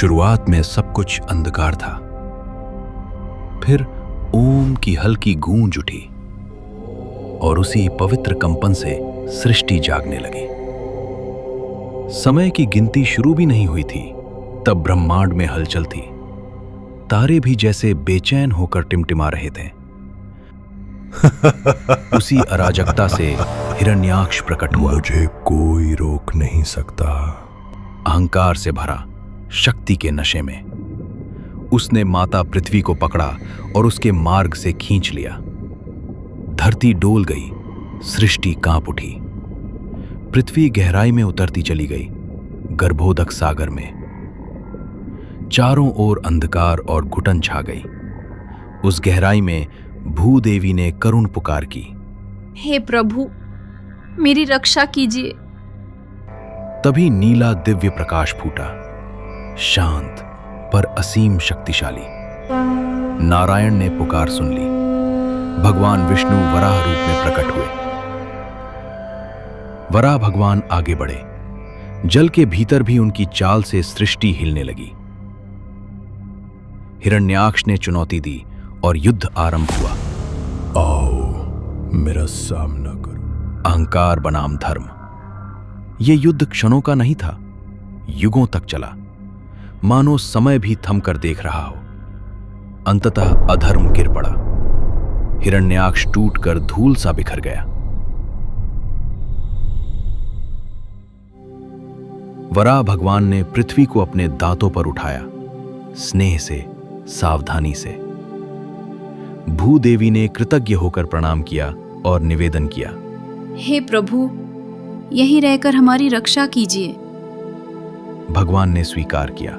शुरुआत में सब कुछ अंधकार था। फिर ओम की हल्की गूंज उठी और उसी पवित्र कंपन से सृष्टि जागने लगी। समय की गिनती शुरू भी नहीं हुई थी, तब ब्रह्मांड में हलचल थी। तारे भी जैसे बेचैन होकर टिमटिमा रहे थे। उसी अराजकता से हिरण्याक्ष प्रकट हुआ। मुझे कोई रोक नहीं सकता। अहंकार से भरा, शक्ति के नशे में उसने माता पृथ्वी को पकड़ा और उसके मार्ग से खींच लिया। धरती डोल गई, सृष्टि कांप उठी। पृथ्वी गहराई में उतरती चली गई, गर्भोदक सागर में। चारों ओर अंधकार और घुटन छा गई। उस गहराई में भूदेवी ने करुण पुकार की, हे प्रभु, मेरी रक्षा कीजिए। तभी नीला दिव्य प्रकाश फूटा, शांत पर असीम शक्तिशाली। नारायण ने पुकार सुन ली। भगवान विष्णु वराह रूप में प्रकट हुए। वराह भगवान आगे बढ़े। जल के भीतर भी उनकी चाल से सृष्टि हिलने लगी। हिरण्याक्ष ने चुनौती दी और युद्ध आरंभ हुआ। आओ, मेरा सामना करो। अहंकार बनाम धर्म। यह युद्ध क्षणों का नहीं था, युगों तक चला, मानो समय भी थमकर देख रहा हो। अंततः अधर्म गिर पड़ा। हिरण्याक्ष टूटकर धूल सा बिखर गया। वराह भगवान ने पृथ्वी को अपने दांतों पर उठाया, स्नेह से, सावधानी से। भूदेवी ने कृतज्ञ होकर प्रणाम किया और निवेदन किया, हे प्रभु, यहीं रहकर हमारी रक्षा कीजिए। भगवान ने स्वीकार किया।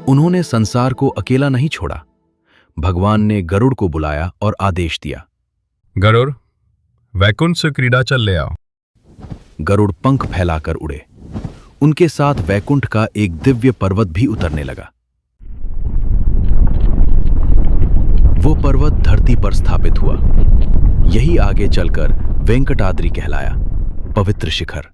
उन्होंने संसार को अकेला नहीं छोड़ा। भगवान ने गरुड़ को बुलाया और आदेश दिया, गरुड़, वैकुंठ से क्रीडाचल ले आओ। गरुड़ पंख फैलाकर उड़े। उनके साथ वैकुंठ का एक दिव्य पर्वत भी उतरने लगा। वो पर्वत धरती पर स्थापित हुआ। यही आगे चलकर वेंकटाद्रि कहलाया, पवित्र शिखर।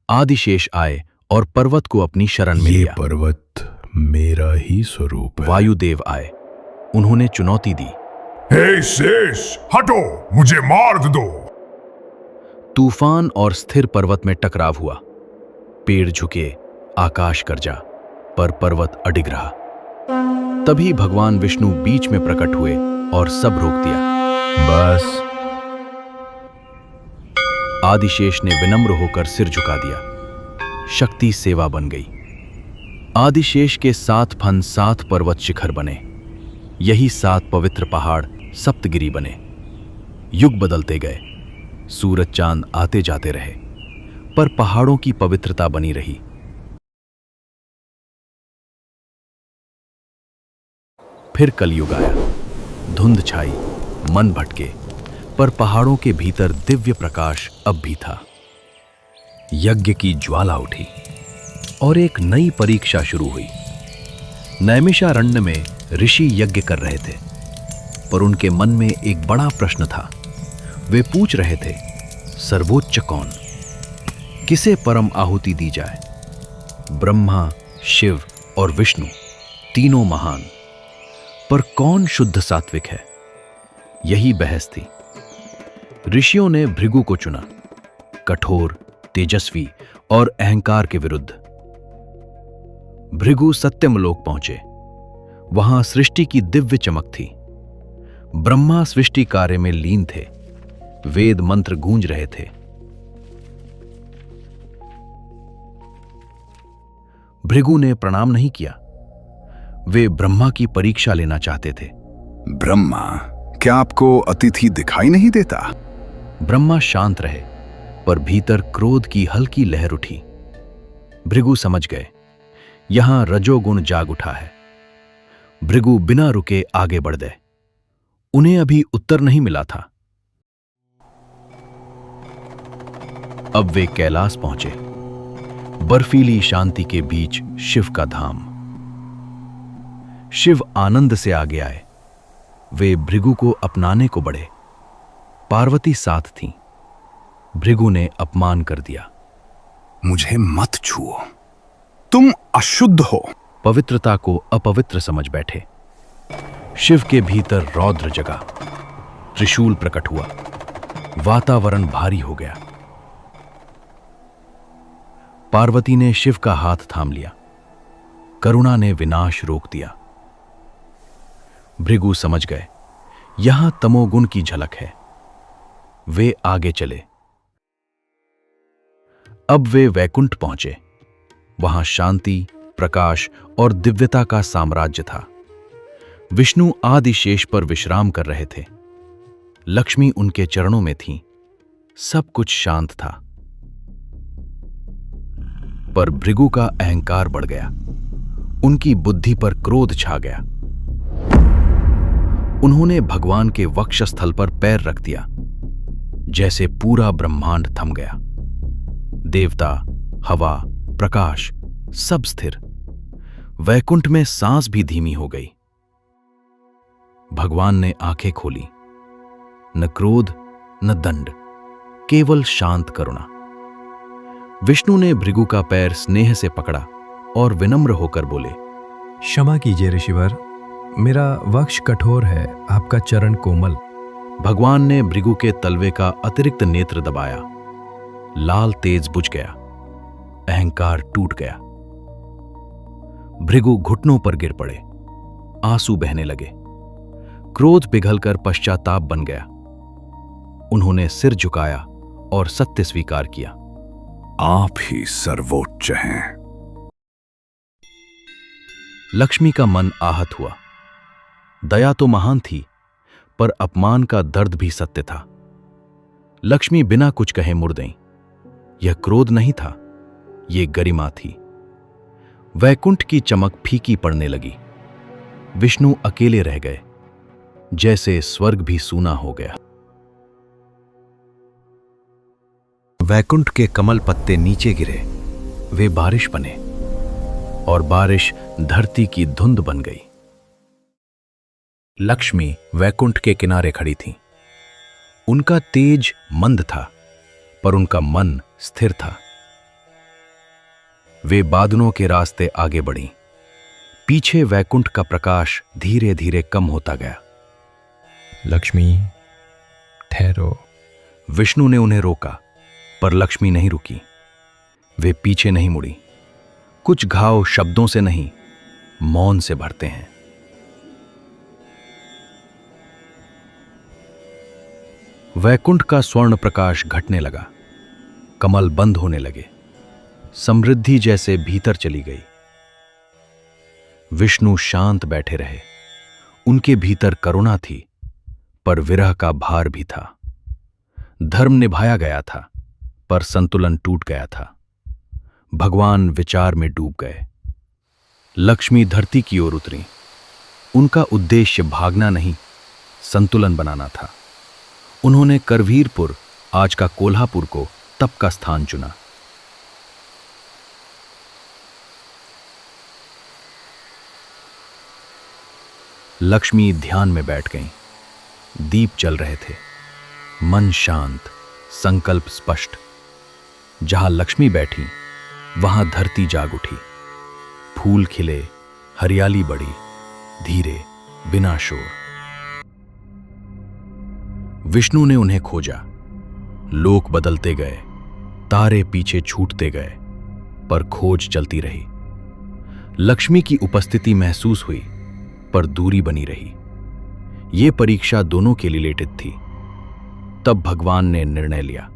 आदिशेष आए और पर्वत को अपनी शरण में ये लिया। पर्वत मेरा ही स्वरूप है। वायुदेव आए। उन्होंने चुनौती दी, हे शेष, हटो, मुझे मार दो। तूफान और स्थिर पर्वत में टकराव हुआ। पेड़ झुके, आकाश गरजा, पर पर्वत अडिग रहा। तभी भगवान विष्णु बीच में प्रकट हुए और सब रोक दिया। बस। आदिशेष ने विनम्र होकर सिर झुका दिया। शक्ति सेवा बन गई। आदिशेष के 7 फन 7 पर्वत शिखर बने। यही 7 पवित्र पहाड़ सप्तगिरी बने। युग बदलते गए, सूरज चांद आते जाते रहे, पर पहाड़ों की पवित्रता बनी रही। फिर कलयुग आया। धुंध छाई, मन भटके, पर पहाड़ों के भीतर दिव्य प्रकाश अब भी था। यज्ञ की ज्वाला उठी और एक नई परीक्षा शुरू हुई। नैमिषारण्य में ऋषि यज्ञ कर रहे थे, पर उनके मन में एक बड़ा प्रश्न था। वे पूछ रहे थे, सर्वोच्च कौन? किसे परम आहुति दी जाए? ब्रह्मा, शिव और विष्णु तीनों महान, पर कौन शुद्ध सात्विक है? यही बहस थी। ऋषियों ने भृगु को चुना, कठोर, तेजस्वी और अहंकार के विरुद्ध। भृगु सत्यमलोक पहुंचे। वहां सृष्टि की दिव्य चमक थी। ब्रह्मा सृष्टि कार्य में लीन थे। वेद मंत्र गूंज रहे थे। भृगु ने प्रणाम नहीं किया। वे ब्रह्मा की परीक्षा लेना चाहते थे। ब्रह्मा, क्या आपको अतिथि दिखाई नहीं देता? ब्रह्मा शांत रहे, पर भीतर क्रोध की हल्की लहर उठी। भृगु समझ गए, यहां रजोगुण जाग उठा है। भृगु बिना रुके आगे बढ़ गए। उन्हें अभी उत्तर नहीं मिला था। अब वे कैलाश पहुंचे। बर्फीली शांति के बीच शिव का धाम। शिव आनंद से आगे आए। वे भृगु को अपनाने को बढ़े। पार्वती साथ थीं। भृगु ने अपमान कर दिया। मुझे मत छुओ, तुम अशुद्ध हो। पवित्रता को अपवित्र समझ बैठे। शिव के भीतर रौद्र जगा, त्रिशूल प्रकट हुआ, वातावरण भारी हो गया। पार्वती ने शिव का हाथ थाम लिया, करुणा ने विनाश रोक दिया। भृगु समझ गए यहां तमोगुण की झलक है। वे आगे चले। अब वे वैकुंठ पहुंचे। वहां शांति, प्रकाश और दिव्यता का साम्राज्य था। विष्णु आदिशेष पर विश्राम कर रहे थे। लक्ष्मी उनके चरणों में थीं। सब कुछ शांत था। पर भृगु का अहंकार बढ़ गया। उनकी बुद्धि पर क्रोध छा गया। उन्होंने भगवान के वक्षस्थल पर पैर रख दिया। जैसे पूरा ब्रह्मांड थम गया। देवता, हवा, प्रकाश सब स्थिर। वैकुंठ में सांस भी धीमी हो गई। भगवान ने आंखें खोली। न क्रोध न दंड, केवल शांत करुणा। विष्णु ने भृगु का पैर स्नेह से पकड़ा और विनम्र होकर बोले, क्षमा कीजिए ऋषिवर, मेरा वक्ष कठोर है, आपका चरण कोमल। भगवान ने भृगु के तलवे का अतिरिक्त नेत्र दबाया। लाल तेज बुझ गया। अहंकार टूट गया। भृगु घुटनों पर गिर पड़े। आंसू बहने लगे। क्रोध पिघलकर पश्चाताप बन गया। उन्होंने सिर झुकाया और सत्य स्वीकार किया। आप ही सर्वोच्च हैं। लक्ष्मी का मन आहत हुआ। दया तो महान थी, पर अपमान का दर्द भी सत्य था। लक्ष्मी बिना कुछ कहे मुड़ गईं। यह क्रोध नहीं था, यह गरिमा थी। वैकुंठ की चमक फीकी पड़ने लगी। विष्णु अकेले रह गए, जैसे स्वर्ग भी सूना हो गया। वैकुंठ के कमल पत्ते नीचे गिरे। वे बारिश बने और बारिश धरती की धुंध बन गई। लक्ष्मी वैकुंठ के किनारे खड़ी थीं। उनका तेज मंद था, पर उनका मन स्थिर था। वे बादलों के रास्ते आगे बढ़ीं। पीछे वैकुंठ का प्रकाश धीरे धीरे कम होता गया। लक्ष्मी, ठहरो। विष्णु ने उन्हें रोका, पर लक्ष्मी नहीं रुकी। वे पीछे नहीं मुड़ी। कुछ घाव शब्दों से नहीं, मौन से भरते हैं। वैकुंठ का स्वर्ण प्रकाश घटने लगा। कमल बंद होने लगे। समृद्धि जैसे भीतर चली गई। विष्णु शांत बैठे रहे। उनके भीतर करुणा थी, पर विरह का भार भी था। धर्म निभाया गया था, पर संतुलन टूट गया था। भगवान विचार में डूब गए। लक्ष्मी धरती की ओर उतरी। उनका उद्देश्य भागना नहीं, संतुलन बनाना था। उन्होंने करवीरपुर, आज का कोल्हापुर को तप का स्थान चुना। लक्ष्मी ध्यान में बैठ गईं। दीप जल रहे थे। मन शांत, संकल्प स्पष्ट। जहां लक्ष्मी बैठी, वहां धरती जाग उठी। फूल खिले, हरियाली बढ़ी, धीरे, बिना शोर। विष्णु ने उन्हें खोजा। लोक बदलते गए, तारे पीछे छूटते गए, पर खोज चलती रही। लक्ष्मी की उपस्थिति महसूस हुई, पर दूरी बनी रही। यह परीक्षा दोनों के लिए रिलेटेड थी। तब भगवान ने निर्णय लिया।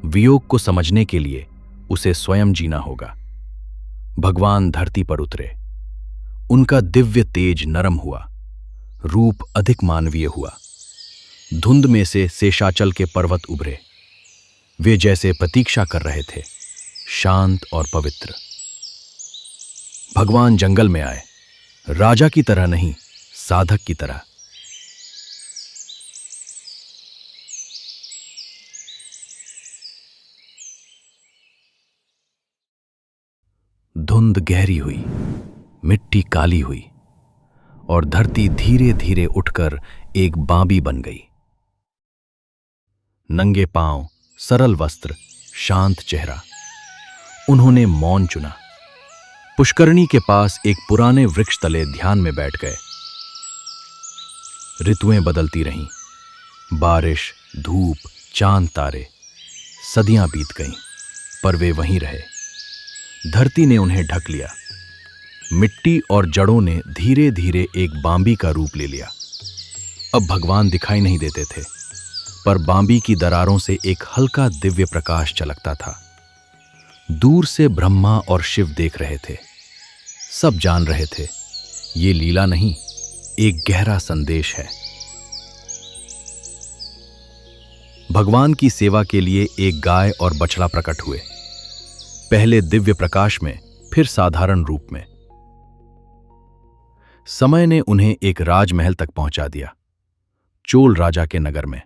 वियोग को समझने के लिए उसे स्वयं जीना होगा। भगवान धरती पर उतरे। उनका दिव्य तेज नरम हुआ। रूप अधिक मानवीय हुआ। धुंध में से शेषाचल के पर्वत उभरे। वे जैसे प्रतीक्षा कर रहे थे, शांत और पवित्र। भगवान जंगल में आए, राजा की तरह नहीं, साधक की तरह। धुंध गहरी हुई, मिट्टी काली हुई और धरती धीरे धीरे उठकर एक बांबी बन गई। नंगे पांव, सरल वस्त्र, शांत चेहरा। उन्होंने मौन चुना। पुष्करणी के पास एक पुराने वृक्ष तले ध्यान में बैठ गए। ऋतुएं बदलती रहीं, बारिश, धूप, चांद, तारे। सदियां बीत गईं, पर वे वहीं रहे। धरती ने उन्हें ढक लिया। मिट्टी और जड़ों ने धीरे धीरे एक बांबी का रूप ले लिया। अब भगवान दिखाई नहीं देते थे, पर बांबी की दरारों से एक हल्का दिव्य प्रकाश झलकता था। दूर से ब्रह्मा और शिव देख रहे थे। सब जान रहे थे, ये लीला नहीं, एक गहरा संदेश है। भगवान की सेवा के लिए एक गाय और बछड़ा प्रकट हुए, पहले दिव्य प्रकाश में, फिर साधारण रूप में। समय ने उन्हें एक राजमहल तक पहुंचा दिया, चोल राजा के नगर में।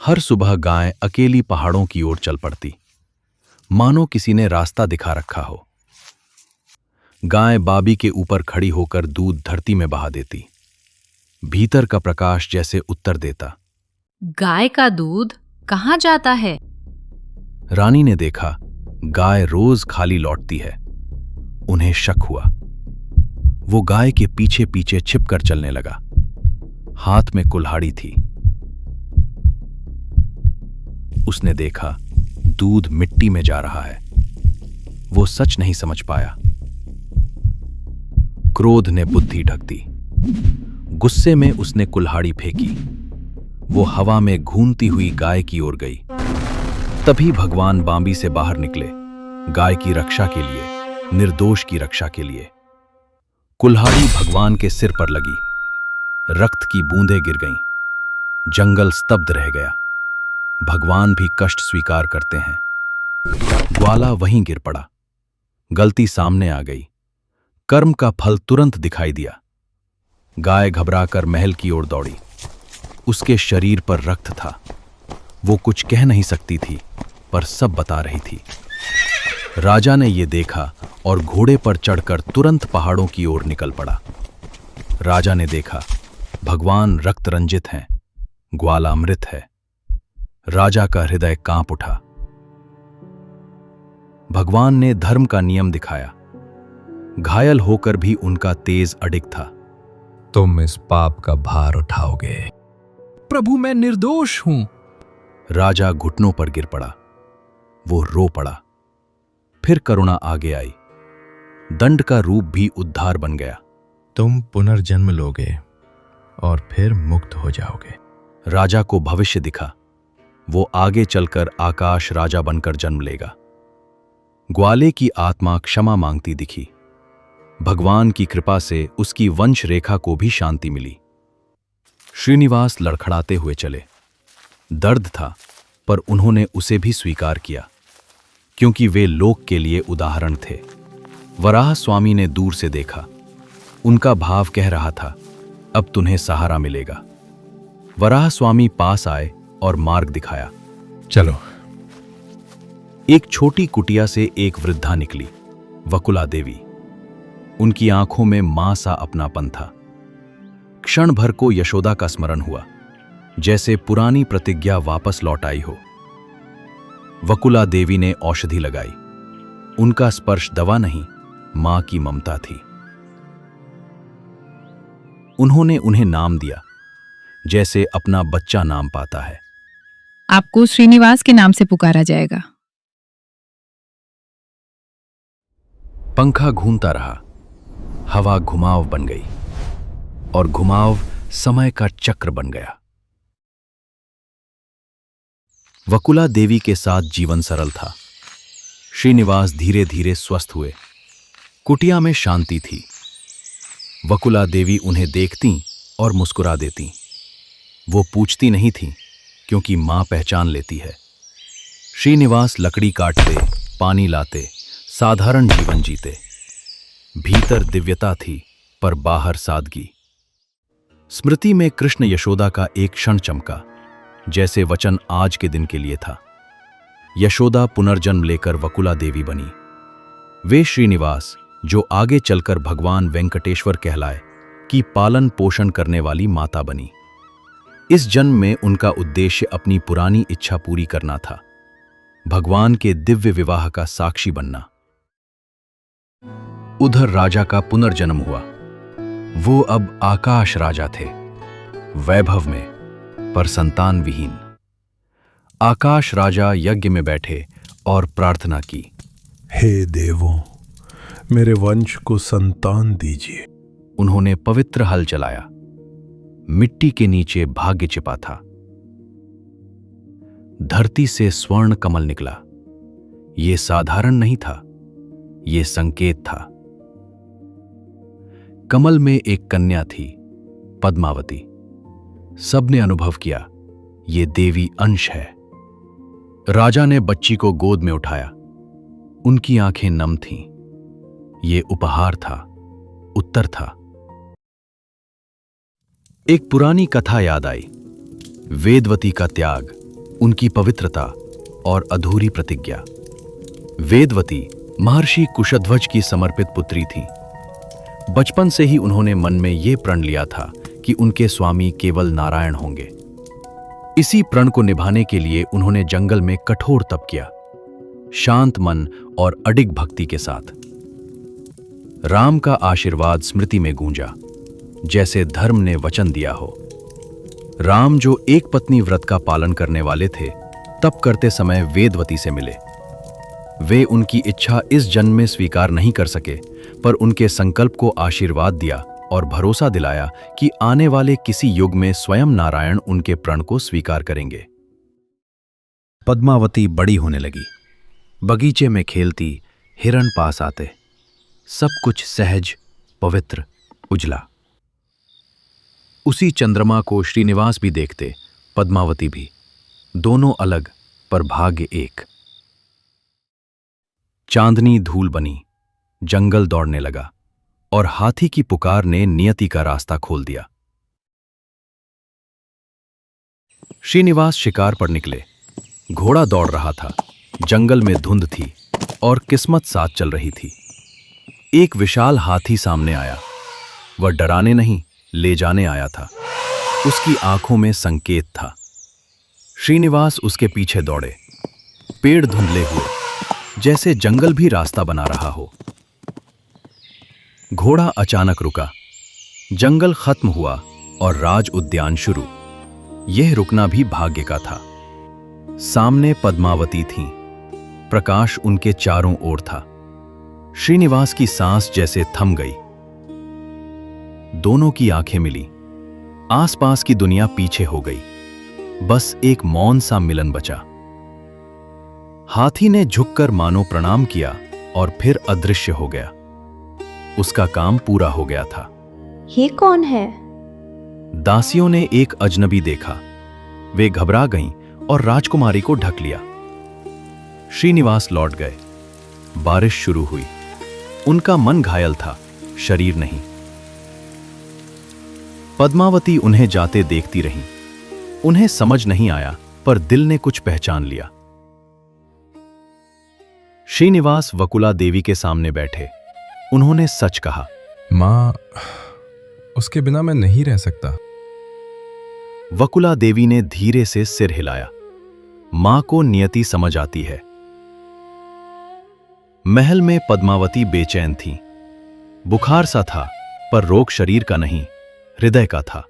हर सुबह गाय अकेली पहाड़ों की ओर चल पड़ती, मानो किसी ने रास्ता दिखा रखा हो। गाय बाबी के ऊपर खड़ी होकर दूध धरती में बहा देती। भीतर का प्रकाश जैसे उत्तर देता। गाय का दूध कहाँ जाता है? रानी ने देखा, गाय रोज खाली लौटती है। उन्हें शक हुआ। वो गाय के पीछे पीछे छिपकर चलने लगा। हाथ में कुल्हाड़ी थी। उसने देखा, दूध मिट्टी में जा रहा है। वो सच नहीं समझ पाया। क्रोध ने बुद्धि ढक दी। गुस्से में उसने कुल्हाड़ी फेंकी। वो हवा में घूमती हुई गाय की ओर गई। तभी भगवान बांबी से बाहर निकले, गाय की रक्षा के लिए, निर्दोष की रक्षा के लिए। कुल्हाड़ी भगवान के सिर पर लगी। रक्त की बूंदें गिर गईं। जंगल स्तब्ध रह गया। भगवान भी कष्ट स्वीकार करते हैं। ग्वाला वहीं गिर पड़ा। गलती सामने आ गई। कर्म का फल तुरंत दिखाई दिया। गाय घबराकर महल की ओर दौड़ी। उसके शरीर पर रक्त था। वो कुछ कह नहीं सकती थी, पर सब बता रही थी। राजा ने ये देखा और घोड़े पर चढ़कर तुरंत पहाड़ों की ओर निकल पड़ा। राजा ने देखा, भगवान रक्त रंजित हैं, ग्वाला मृत है। राजा का हृदय कांप उठा। भगवान ने धर्म का नियम दिखाया। घायल होकर भी उनका तेज अडिग था। तुम इस पाप का भार उठाओगे। प्रभु, मैं निर्दोष हूं। राजा घुटनों पर गिर पड़ा। वो रो पड़ा। फिर करुणा आगे आई। दंड का रूप भी उद्धार बन गया। तुम पुनर्जन्म लोगे और फिर मुक्त हो जाओगे। राजा को भविष्य दिखा। वो आगे चलकर आकाश राजा बनकर जन्म लेगा। ग्वाले की आत्मा क्षमा मांगती दिखी। भगवान की कृपा से उसकी वंश रेखा को भी शांति मिली। श्रीनिवास लड़खड़ाते हुए चले। दर्द था, पर उन्होंने उसे भी स्वीकार किया, क्योंकि वे लोक के लिए उदाहरण थे। वराह स्वामी ने दूर से देखा। उनका भाव कह रहा था, अब तुम्हें सहारा मिलेगा। वराह स्वामी पास आए और मार्ग दिखाया। चलो। एक छोटी कुटिया से एक वृद्धा निकली, वकुला देवी। उनकी आंखों में मां सा अपनापन था। क्षण भर को यशोदा का स्मरण हुआ, जैसे पुरानी प्रतिज्ञा वापस लौट आई हो। वकुला देवी ने औषधि लगाई। उनका स्पर्श दवा नहीं, मां की ममता थी। उन्होंने उन्हें नाम दिया, जैसे अपना बच्चा नाम पाता है। आपको श्रीनिवास के नाम से पुकारा जाएगा। पंखा घूमता रहा। हवा घुमाव बन गई और घुमाव समय का चक्र बन गया। वकुला देवी के साथ जीवन सरल था। श्रीनिवास धीरे धीरे स्वस्थ हुए। कुटिया में शांति थी। वकुला देवी उन्हें देखती और मुस्कुरा देती। वो पूछती नहीं थी, क्योंकि मां पहचान लेती है। श्रीनिवास लकड़ी काटते, पानी लाते, साधारण जीवन जीते। भीतर दिव्यता थी, पर बाहर सादगी। स्मृति में कृष्ण यशोदा का एक क्षण चमका, जैसे वचन आज के दिन के लिए था। यशोदा पुनर्जन्म लेकर वकुला देवी बनी। वे श्रीनिवास, जो आगे चलकर भगवान वेंकटेश्वर कहलाए, की पालन पोषण करने वाली माता बनी। इस जन्म में उनका उद्देश्य अपनी पुरानी इच्छा पूरी करना था। भगवान के दिव्य विवाह का साक्षी बनना। उधर राजा का पुनर्जन्म हुआ। वो अब आकाश राजा थे, वैभव में, पर संतान विहीन। आकाश राजा यज्ञ में बैठे और प्रार्थना की, हे देवों, मेरे वंश को संतान दीजिए। उन्होंने पवित्र हल चलाया। मिट्टी के नीचे भाग्य छिपा था। धरती से स्वर्ण कमल निकला। यह साधारण नहीं था, यह संकेत था। कमल में एक कन्या थी, पद्मावती। सबने अनुभव किया, ये देवी अंश है। राजा ने बच्ची को गोद में उठाया। उनकी आंखें नम थीं। ये उपहार था, उत्तर था। एक पुरानी कथा याद आई, वेदवती का त्याग, उनकी पवित्रता और अधूरी प्रतिज्ञा। वेदवती महर्षि कुशध्वज की समर्पित पुत्री थी। बचपन से ही उन्होंने मन में यह प्रण लिया था कि उनके स्वामी केवल नारायण होंगे। इसी प्रण को निभाने के लिए उन्होंने जंगल में कठोर तप किया, शांत मन और अडिग भक्ति के साथ। राम का आशीर्वाद स्मृति में गूंजा, जैसे धर्म ने वचन दिया हो। राम जो एक पत्नी व्रत का पालन करने वाले थे, तप करते समय वेदवती से मिले। वे उनकी इच्छा इस जन्म में स्वीकार नहीं कर सके, पर उनके संकल्प को आशीर्वाद दिया और भरोसा दिलाया कि आने वाले किसी युग में स्वयं नारायण उनके प्रण को स्वीकार करेंगे। पद्मावती बड़ी होने लगी। बगीचे में खेलती, हिरण पास आते। सब कुछ सहज, पवित्र, उजला। उसी चंद्रमा को श्रीनिवास भी देखते, पद्मावती भी। दोनों अलग, पर भाग्य एक। चांदनी धूल बनी, जंगल दौड़ने लगा और हाथी की पुकार ने नियति का रास्ता खोल दिया। श्रीनिवास शिकार पर निकले। घोड़ा दौड़ रहा था, जंगल में धुंध थी और किस्मत साथ चल रही थी। एक विशाल हाथी सामने आया। वह डराने नहीं, ले जाने आया था। उसकी आंखों में संकेत था। श्रीनिवास उसके पीछे दौड़े। पेड़ धुंधले हुए, जैसे जंगल भी रास्ता बना रहा हो। घोड़ा अचानक रुका। जंगल खत्म हुआ और राज उद्यान शुरू। यह रुकना भी भाग्य का था। सामने पद्मावती थीं। प्रकाश उनके चारों ओर था। श्रीनिवास की सांस जैसे थम गई। दोनों की आंखें मिली। आसपास की दुनिया पीछे हो गई। बस एक मौन सा मिलन बचा। हाथी ने झुककर मानो प्रणाम किया और फिर अदृश्य हो गया। उसका काम पूरा हो गया था। ये कौन है? दासियों ने एक अजनबी देखा। वे घबरा गईं और राजकुमारी को ढक लिया। श्रीनिवास लौट गए। बारिश शुरू हुई। उनका मन घायल था, शरीर नहीं। पद्मावती उन्हें जाते देखती रही। उन्हें समझ नहीं आया, पर दिल ने कुछ पहचान लिया। श्रीनिवास वकुला देवी के सामने बैठे। उन्होंने सच कहा, माँ, उसके बिना मैं नहीं रह सकता। वकुला देवी ने धीरे से सिर हिलाया। मां को नियति समझ आती है। महल में पद्मावती बेचैन थी। बुखार सा था, पर रोग शरीर का नहीं, हृदय का था।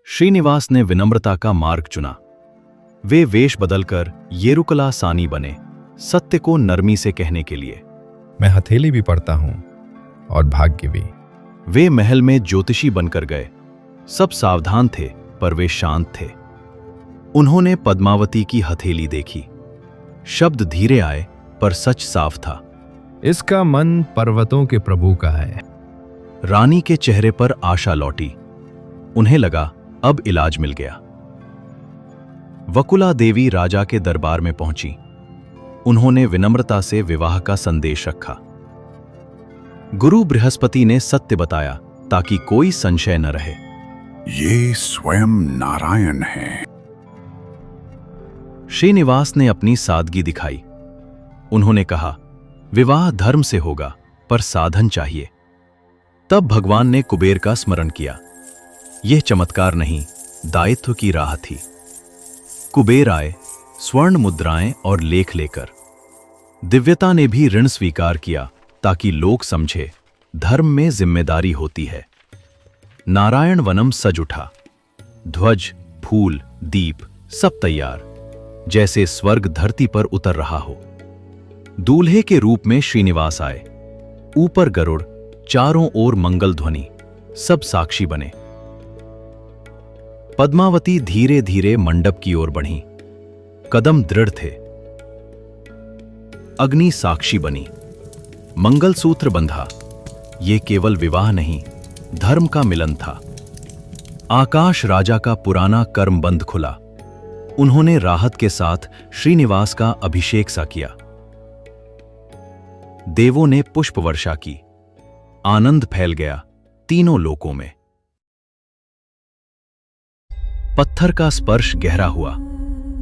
श्रीनिवास ने विनम्रता का मार्ग चुना। वे वेश बदलकर येरुकला सानी बने, सत्य को नरमी से कहने के लिए। मैं हथेली भी पढ़ता हूं और भाग्य भी। वे महल में ज्योतिषी बनकर गए। सब सावधान थे, पर वे शांत थे। उन्होंने पद्मावती की हथेली देखी। शब्द धीरे आए, पर सच साफ था। इसका मन पर्वतों के प्रभु का है। रानी के चेहरे पर आशा लौटी। उन्हें लगा अब इलाज मिल गया। वकुला देवी राजा के दरबार में पहुंची। उन्होंने विनम्रता से विवाह का संदेश रखा। गुरु बृहस्पति ने सत्य बताया ताकि कोई संशय न रहे। ये स्वयं नारायण हैं। श्रीनिवास ने अपनी सादगी दिखाई। उन्होंने कहा, विवाह धर्म से होगा, पर साधन चाहिए। तब भगवान ने कुबेर का स्मरण किया। यह चमत्कार नहीं, दायित्व की राह थी। कुबेर आए, स्वर्ण मुद्राएं और लेख लेकर। दिव्यता ने भी ऋण स्वीकार किया ताकि लोग समझे धर्म में जिम्मेदारी होती है। नारायण वनम सज उठा, ध्वज, फूल, दीप सब तैयार, जैसे स्वर्ग धरती पर उतर रहा हो। दूल्हे के रूप में श्रीनिवास आए, ऊपर गरुड़, चारों ओर मंगल ध्वनि, सब साक्षी बने। पद्मावती धीरे धीरे मंडप की ओर बढ़ी, कदम दृढ़ थे। अग्नि साक्षी बनी, मंगलसूत्र बंधा। ये केवल विवाह नहीं, धर्म का मिलन था। आकाश राजा का पुराना कर्म बंध खुला। उन्होंने राहत के साथ श्रीनिवास का अभिषेक सा किया। देवों ने पुष्प वर्षा की, आनंद फैल गया तीनों लोकों में। पत्थर का स्पर्श गहरा हुआ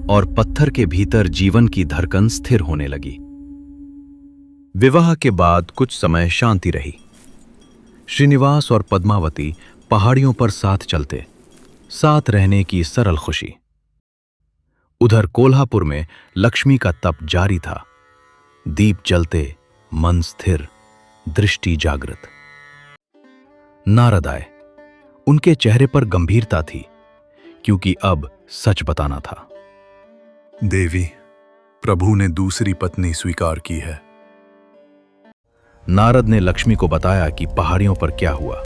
और पत्थर के भीतर जीवन की धड़कन स्थिर होने लगी। विवाह के बाद कुछ समय शांति रही। श्रीनिवास और पद्मावती पहाड़ियों पर साथ चलते, साथ रहने की सरल खुशी। उधर कोल्हापुर में लक्ष्मी का तप जारी था। दीप जलते, मन स्थिर, दृष्टि जागृत। नारद आए। उनके चेहरे पर गंभीरता थी, क्योंकि अब सच बताना था। देवी, प्रभु ने दूसरी पत्नी स्वीकार की है। नारद ने लक्ष्मी को बताया कि पहाड़ियों पर क्या हुआ।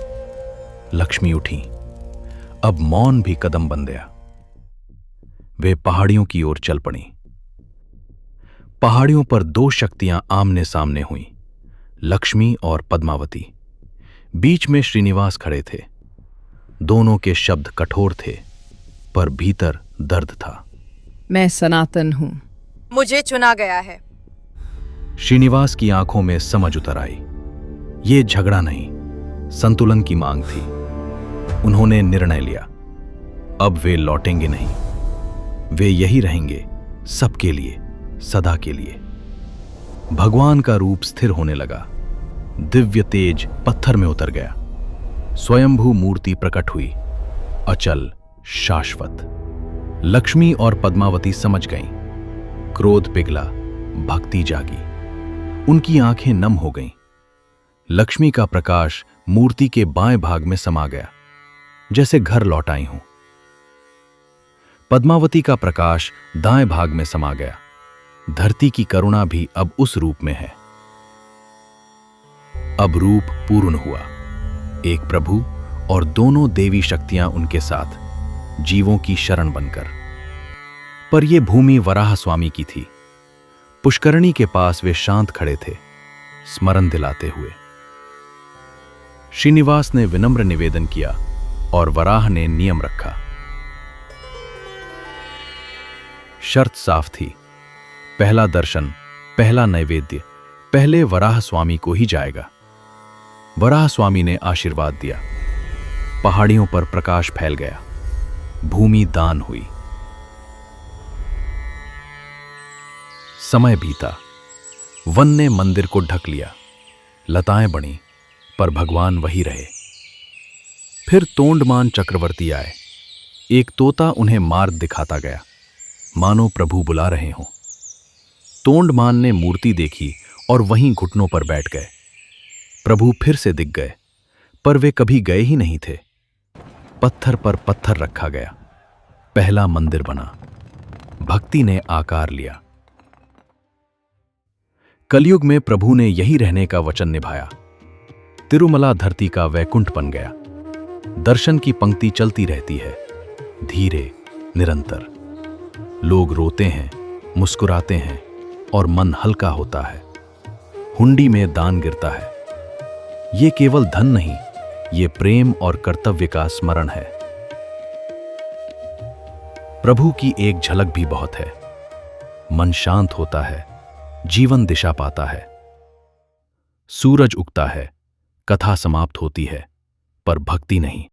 लक्ष्मी उठी, अब मौन भी कदम बन गया। वे पहाड़ियों की ओर चल पड़ी। पहाड़ियों पर दो शक्तियां आमने सामने हुईं, लक्ष्मी और पद्मावती। बीच में श्रीनिवास खड़े थे। दोनों के शब्द कठोर थे, पर भीतर दर्द था। मैं सनातन हूं। मुझे चुना गया है। श्रीनिवास की आंखों में समझ उतर आई। ये झगड़ा नहीं, संतुलन की मांग थी। उन्होंने निर्णय लिया, अब वे लौटेंगे नहीं। वे यही रहेंगे, सबके लिए, सदा के लिए। भगवान का रूप स्थिर होने लगा। दिव्य तेज पत्थर में उतर गया। स्वयंभू मूर्ति प्रकट हुई, अचल, शाश्वत। लक्ष्मी और पद्मावती समझ गईं। क्रोध पिघला, भक्ति जागी। उनकी आंखें नम हो गईं। लक्ष्मी का प्रकाश मूर्ति के बाएं भाग में समा गया, जैसे घर लौट आई हूं। पद्मावती का प्रकाश दाएं भाग में समा गया। धरती की करुणा भी अब उस रूप में है। अब रूप पूर्ण हुआ। एक प्रभु और दोनों देवी शक्तियां उनके साथ, जीवों की शरण बनकर। पर यह भूमि वराह स्वामी की थी। पुष्करणी के पास वे शांत खड़े थे, स्मरण दिलाते हुए। श्रीनिवास ने विनम्र निवेदन किया और वराह ने नियम रखा। शर्त साफ थी, पहला दर्शन, पहला नैवेद्य पहले वराह स्वामी को ही जाएगा। वराह स्वामी ने आशीर्वाद दिया। पहाड़ियों पर प्रकाश फैल गया। भूमि दान हुई। समय बीता। वन ने मंदिर को ढक लिया। लताएं बनी, पर भगवान वही रहे। फिर तोंडमान चक्रवर्ती आए। एक तोता उन्हें मार्ग दिखाता गया, मानो प्रभु बुला रहे हों। तोंडमान ने मूर्ति देखी और वहीं घुटनों पर बैठ गए। प्रभु फिर से दिख गए, पर वे कभी गए ही नहीं थे। पत्थर पर पत्थर रखा गया। पहला मंदिर बना। भक्ति ने आकार लिया। कलयुग में प्रभु ने यही रहने का वचन निभाया। तिरुमला धरती का वैकुंठ बन गया। दर्शन की पंक्ति चलती रहती है, धीरे, निरंतर। लोग रोते हैं, मुस्कुराते हैं और मन हल्का होता है। हुंडी में दान गिरता है। ये केवल धन नहीं, ये प्रेम और कर्तव्य का स्मरण है। प्रभु की एक झलक भी बहुत है। मन शांत होता है, जीवन दिशा पाता है। सूरज उगता है, कथा समाप्त होती है, पर भक्ति नहीं।